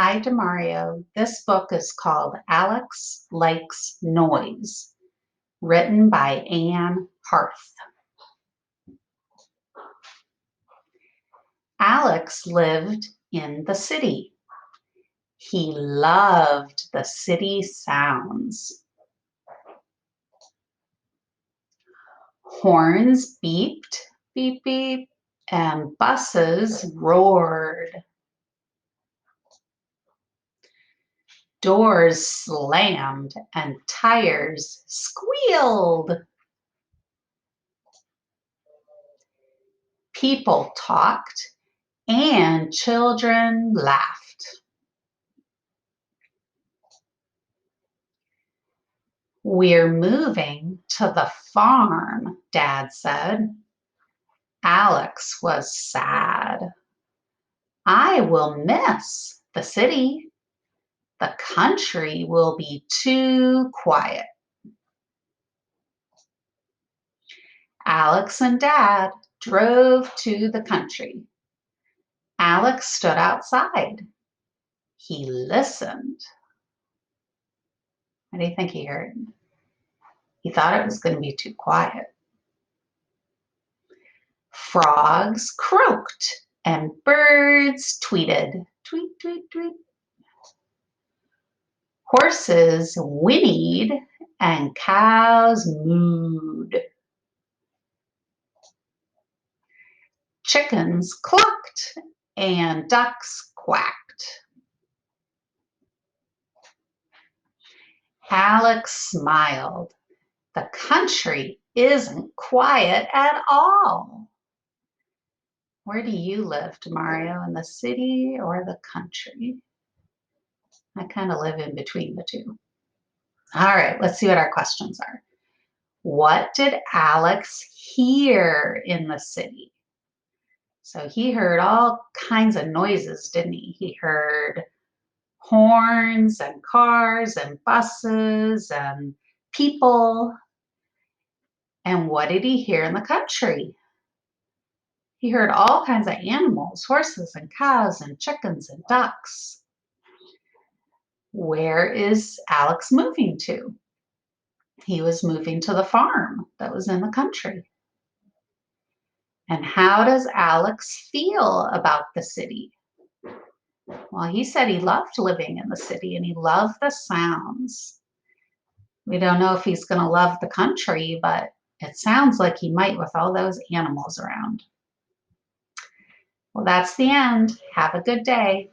Hi, Demario. This book is called Alex Likes Noise, written by Anne Harth. Alex lived in the city. He loved the city sounds. Horns beeped, beep, beep, and buses roared. Doors slammed and tires squealed. People talked and children laughed. We're moving to the farm, Dad said. Alex was sad. I will miss the city. The country will be too quiet. Alex and Dad drove to the country. Alex stood outside. He listened. What do you think he heard? He thought it was going to be too quiet. Frogs croaked and birds tweeted. Tweet, tweet, tweet. Horses whinnied and cows mooed. Chickens clucked and ducks quacked. Alex smiled. The country isn't quiet at all. Where do you live, Demario, in the city or the country? I kind of live in between the two. All right, let's see what our questions are. What did Alex hear in the city? So he heard all kinds of noises, didn't he? He heard horns and cars and buses and people. And what did he hear in the country? He heard all kinds of animals, horses and cows and chickens and ducks. Where is Alex moving to? He was moving to the farm that was in the country. And how does Alex feel about the city? Well, he said he loved living in the city and he loved the sounds. We don't know if he's going to love the country, but it sounds like he might with all those animals around. Well, that's the end. Have a good day.